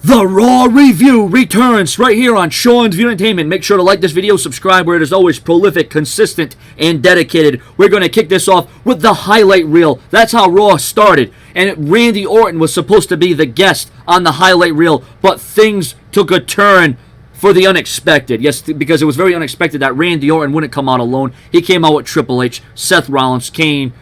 The Raw Review returns right here on Sean's View Entertainment. Make sure to like this video, subscribe, where it is always prolific, consistent, and dedicated. We're going to kick this off with the highlight reel. That's how Raw started. And Randy Orton was supposed to be the guest on the highlight reel, but things took a turn for the unexpected. Yes, because it was very unexpected that Randy Orton wouldn't come out alone. He came out with Triple H, Seth Rollins, Kane.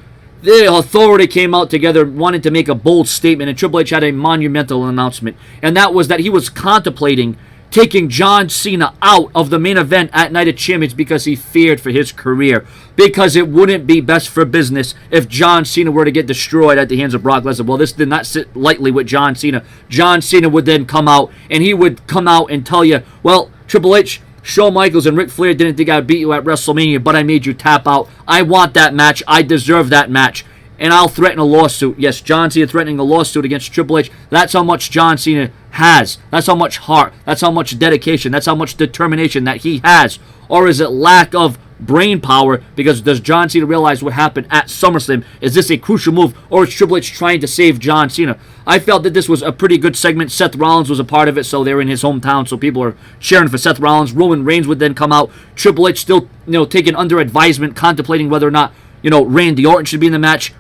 The Authority came out together, wanted to make a bold statement, and Triple H had a monumental announcement. And that was that he was contemplating taking John Cena out of the main event at Night of Champions because he feared for his career. Because it wouldn't be best for business if John Cena were to get destroyed at the hands of Brock Lesnar. Well, this did not sit lightly with John Cena. John Cena would then come out, and he would come out and tell you, well, Triple H, Shawn Michaels and Ric Flair didn't think I'd beat you at WrestleMania, but I made you tap out. I want that match. I deserve that match. And I'll threaten a lawsuit. Yes, John Cena threatening a lawsuit against Triple H. That's how much John Cena has. That's how much heart. That's how much dedication. That's how much determination that he has. Or is it lack of brain power? Because does John Cena realize what happened at SummerSlam? Is this a crucial move? Or is Triple H trying to save John Cena? I felt that this was a pretty good segment. Seth Rollins was a part of it, so they were in his hometown, so people are cheering for Seth Rollins. Roman Reigns would then come out. Triple H still, taken under advisement, contemplating whether or not, Randy Orton should be in the match.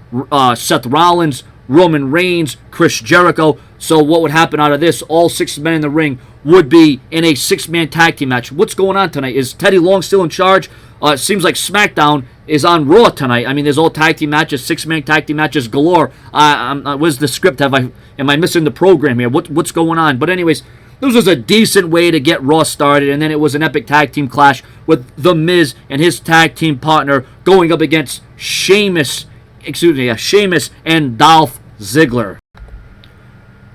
Seth Rollins, Roman Reigns, Chris Jericho. So what would happen out of this? All 6 men in the ring would be in a 6-man tag team match. What's going on tonight? Is Teddy Long still in charge? It seems like SmackDown is on Raw tonight. I mean, there's all tag team matches, 6-man tag team matches galore. Where's the script? Am I missing the program here? What's going on? But anyways, this was a decent way to get Raw started, and then it was an epic tag team clash with The Miz and his tag team partner going up against Sheamus and Dolph Ziggler.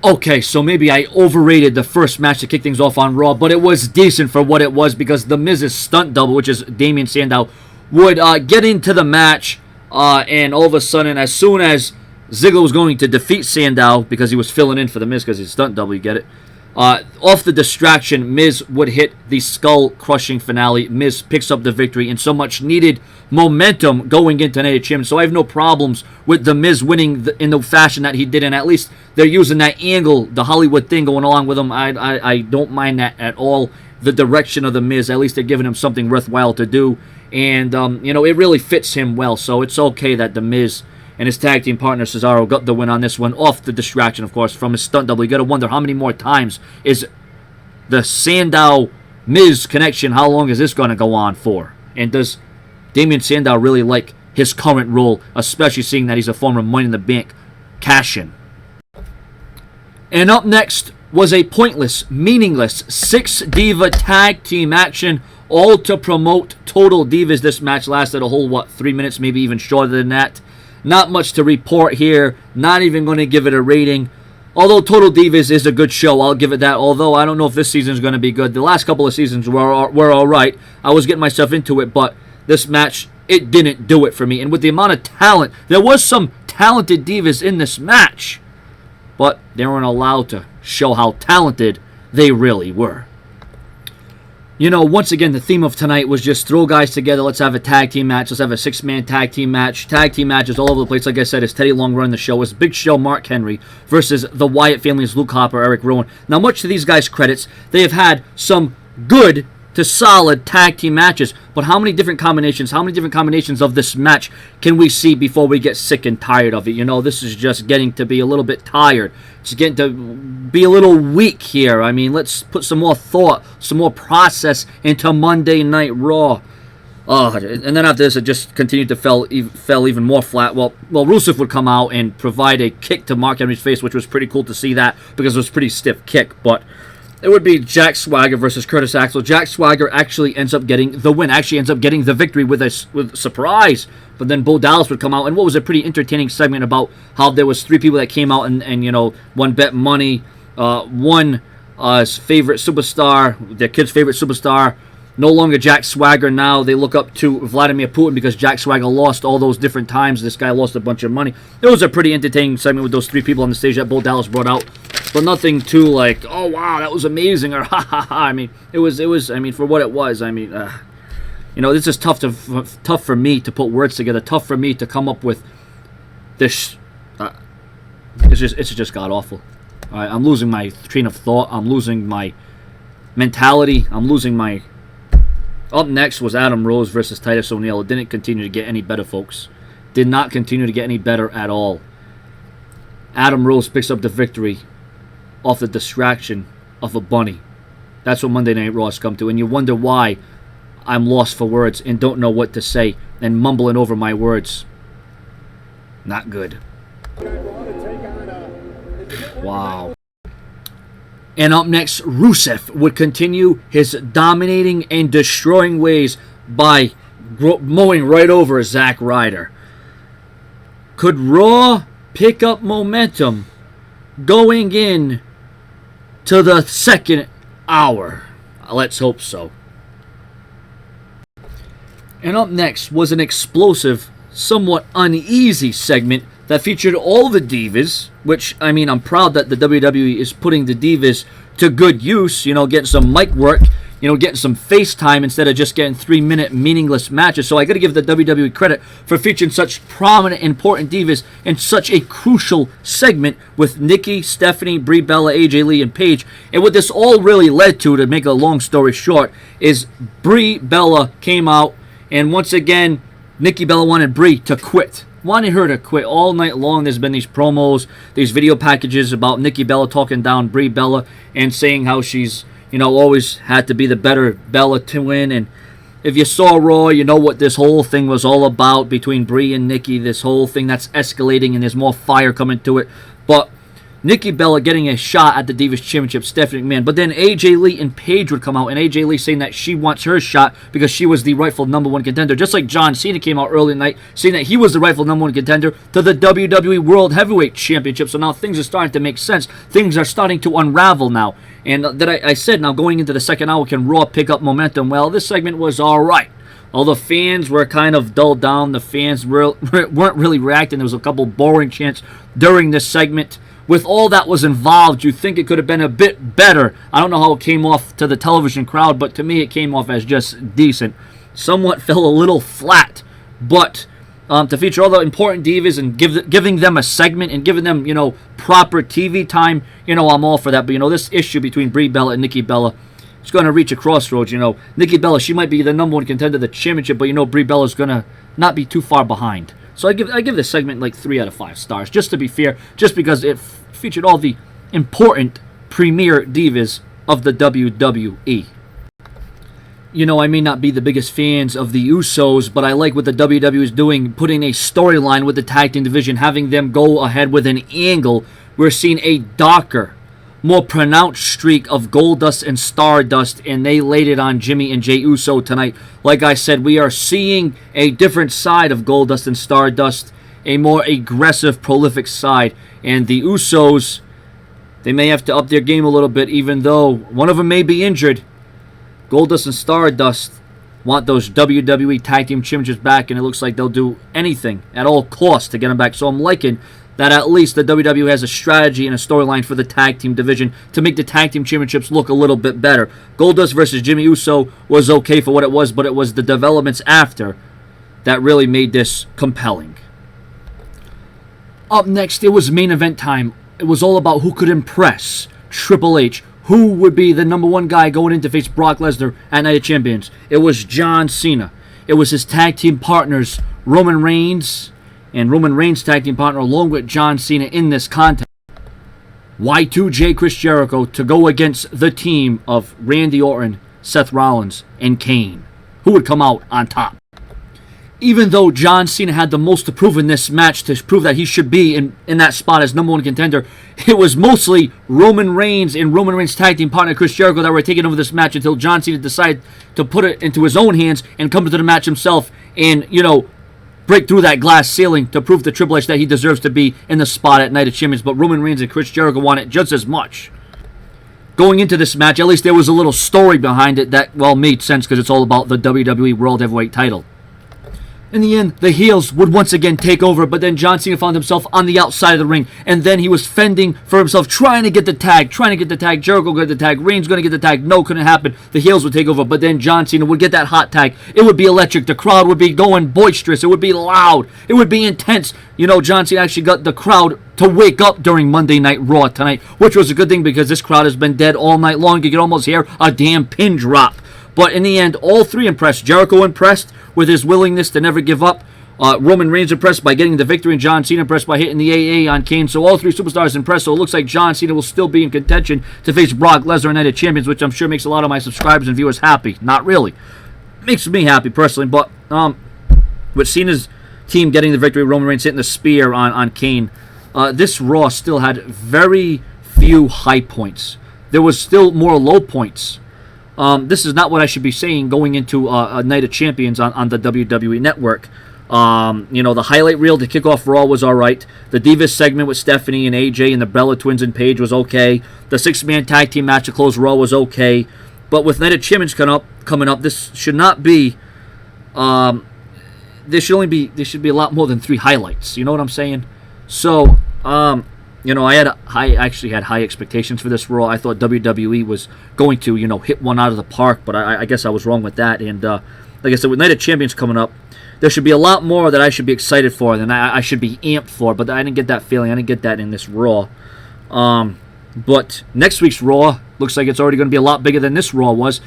Okay, so maybe I overrated the first match to kick things off on Raw, but it was decent for what it was because The Miz's stunt double, which is Damien Sandow, would get into the match, and all of a sudden, as soon as Ziggler was going to defeat Sandow, because he was filling in for The Miz because he's stunt double, you get it, off the distraction, Miz would hit the skull-crushing finale. Miz picks up the victory and so much needed momentum going into Night of Champions. So I have no problems with The Miz winning in the fashion that he did, and at least they're using that angle, the Hollywood thing going along with him. I don't mind that at all. The direction of The Miz, at least they're giving him something worthwhile to do, and it really fits him well. So it's okay that The Miz and his tag team partner Cesaro got the win on this one, off the distraction, of course, from his stunt double. You got to wonder how many more times is the Sandow-Miz connection, how long is this going to go on for? And does Damien Sandow really like his current role, especially seeing that he's a former Money in the Bank cash-in? And up next was a pointless, meaningless 6-diva tag team action, all to promote Total Divas. This match lasted a whole, 3 minutes, maybe even shorter than that. Not much to report here. Not even going to give it a rating. Although Total Divas is a good show, I'll give it that. Although I don't know if this season is going to be good. The last couple of seasons were all right. I was getting myself into it, but this match, it didn't do it for me. And with the amount of talent, there was some talented divas in this match, but they weren't allowed to show how talented they really were. Once again, the theme of tonight was just throw guys together. Let's have a tag team match. Let's have a 6-man tag team match. Tag team matches all over the place. Like I said, it's Teddy Long running the show. It's Big Show, Mark Henry versus the Wyatt family's Luke Harper, Eric Rowan. Now, much to these guys' credits, they have had some good to solid tag team matches. But how many different combinations of this match can we see before we get sick and tired of it? This is just getting to be a little bit tired. It's getting to be a little weak here. I mean, let's put some more thought, some more process into Monday Night Raw. And then after this, it just continued to fell even more flat. Well, Rusev would come out and provide a kick to Mark Henry's face, which was pretty cool to see that because it was a pretty stiff kick. But it would be Jack Swagger versus Curtis Axel. Jack Swagger actually ends up getting the win, actually ends up getting the victory with a surprise. But then Bo Dallas would come out, and what was a pretty entertaining segment about how there was 3 people that came out and one bet money, one favorite superstar, their kid's favorite superstar, no longer Jack Swagger. Now they look up to Vladimir Putin because Jack Swagger lost all those different times. This guy lost a bunch of money. It was a pretty entertaining segment with those 3 people on the stage that Bo Dallas brought out. But nothing too like, oh wow, that was amazing, or ha ha ha. I mean, it was. I mean, for what it was. I mean, this is tough for me to put words together. Tough for me to come up with this. It's just god awful. All right, I'm losing my train of thought. I'm losing my mentality. I'm losing my... Up next was Adam Rose versus Titus O'Neil. It didn't continue to get any better, folks. Did not continue to get any better at all. Adam Rose picks up the victory off the distraction of a bunny. That's what Monday Night Raw has come to. And you wonder why I'm lost for words and don't know what to say and mumbling over my words. Not good. Wow. And up next, Rusev would continue his dominating and destroying ways by mowing right over Zack Ryder. Could Raw pick up momentum going in to the second hour? Let's hope so. And up next was an explosive, somewhat uneasy segment that featured all the Divas, which, I mean, I'm proud that the WWE is putting the Divas to good use, you know, getting some mic work, you know, getting some face time instead of just getting 3-minute meaningless matches. So I got to give the WWE credit for featuring such prominent, important Divas in such a crucial segment with Nikki, Stephanie, Brie Bella, AJ Lee, and Paige. And what this all really led to make a long story short, is Brie Bella came out, and once again, Nikki Bella wanted Brie to quit. Wanted her to quit all night long. There's been these promos, these video packages about Nikki Bella talking down Brie Bella and saying how she's, you know, always had to be the better Bella to win. And if you saw Raw, you know what this whole thing was all about between Brie and Nikki. This whole thing that's escalating and there's more fire coming to it. But Nikki Bella getting a shot at the Divas Championship, Stephanie McMahon. But then AJ Lee and Paige would come out, and AJ Lee saying that she wants her shot because she was the rightful #1 contender. Just like John Cena came out early night saying that he was the rightful #1 contender to the WWE World Heavyweight Championship. So now things are starting to make sense. Things are starting to unravel now. And that I said, now going into the second hour, can Raw pick up momentum? Well, this segment was all right. All the fans were kind of dulled down. The fans weren't really reacting. There was a couple boring chants during this segment. With all that was involved, you think it could have been a bit better. I don't know how it came off to the television crowd, but to me it came off as just decent. Somewhat fell a little flat, but to feature all the important Divas and giving them a segment and giving them, you know, proper TV time, you know, I'm all for that. But, you know, this issue between Brie Bella and Nikki Bella, it's going to reach a crossroads, you know. Nikki Bella, she might be the #1 contender to the championship, but, you know, Brie Bella's going to not be too far behind. So I give this segment like 3 out of 5 stars, just to be fair, just because it featured all the important premier Divas of the WWE. You know, I may not be the biggest fans of the Usos, but I like what the WWE is doing, putting a storyline with the tag team division, having them go ahead with an angle. We're seeing a darker, more pronounced streak of Goldust and Stardust, and they laid it on Jimmy and Jey Uso tonight. Like I said, we are seeing a different side of Goldust and Stardust, a more aggressive, prolific side. And the Usos, they may have to up their game a little bit, even though one of them may be injured. Goldust and Stardust want those WWE Tag Team Championships back, and it looks like they'll do anything at all costs to get them back. So I'm liking that at least the WWE has a strategy and a storyline for the tag team division to make the tag team championships look a little bit better. Goldust versus Jimmy Uso was okay for what it was, but it was the developments after that really made this compelling. Up next, it was main event time. It was all about who could impress Triple H. Who would be the #1 guy going in to face Brock Lesnar at Night of Champions? It was John Cena. It was his tag team partners, Roman Reigns, and Roman Reigns' tag team partner along with John Cena in this contest. Y2J Chris Jericho to go against the team of Randy Orton, Seth Rollins, and Kane. Who would come out on top? Even though John Cena had the most to prove in this match to prove that he should be in that spot as #1 contender, it was mostly Roman Reigns and Roman Reigns' tag team partner Chris Jericho that were taking over this match until John Cena decided to put it into his own hands and come to the match himself and, you know, break through that glass ceiling to prove to Triple H that he deserves to be in the spot at Night of Champions. But Roman Reigns and Chris Jericho want it just as much. Going into this match, at least there was a little story behind it that, well, made sense because it's all about the WWE World Heavyweight title. in the end, the heels would once again take over, but then John Cena found himself on the outside of the ring, and then he was fending for himself, trying to get the tag. Jericho got the tag. Reigns going to get the tag. No, couldn't happen. The heels would take over, but then John Cena would get that hot tag. It would be electric. The crowd would be going boisterous. It would be loud. It would be intense. You know, John Cena actually got the crowd to wake up during Monday Night Raw tonight, which was a good thing because this crowd has been dead all night long. You could almost hear a damn pin drop. But in the end, all three impressed. Jericho impressed with his willingness to never give up. Roman Reigns impressed by getting the victory, and John Cena impressed by hitting the AA on Kane. So all three superstars impressed. So it looks like John Cena will still be in contention to face Brock Lesnar in Night of Champions, which I'm sure makes a lot of my subscribers and viewers happy. Not really. Makes me happy personally, but with Cena's team getting the victory, Roman Reigns hitting the spear on Kane, this Raw still had very few high points. There was still more low points. This is not what I should be saying going into a Night of Champions on the WWE Network. You know, the highlight reel to kick off Raw was alright. The Divas segment with Stephanie and AJ and the Bella Twins and Paige was okay. The 6-man tag team match to close Raw was okay. But with Night of Champions coming up, this should not be. There should be a lot more than 3 highlights. You know what I'm saying? So, you know, I actually had high expectations for this Raw. I thought WWE was going to, you know, hit one out of the park, but I guess I was wrong with that. And like I said, with Night of Champions coming up, there should be a lot more that I should be excited for than I should be amped for. But I didn't get that feeling. I didn't get that in this Raw. But next week's Raw looks like it's already going to be a lot bigger than this Raw was.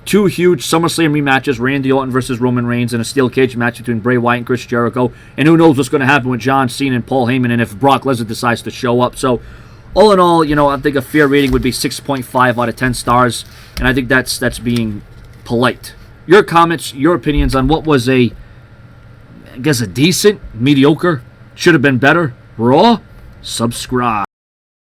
2 huge SummerSlam rematches, Randy Orton versus Roman Reigns, and a steel cage match between Bray Wyatt and Chris Jericho. And who knows what's going to happen with John Cena and Paul Heyman, and if Brock Lesnar decides to show up. So, all in all, you know, I think a fair rating would be 6.5 out of 10 stars, and I think that's being polite. Your comments, your opinions on what was a decent, mediocre, should have been better Raw? Subscribe.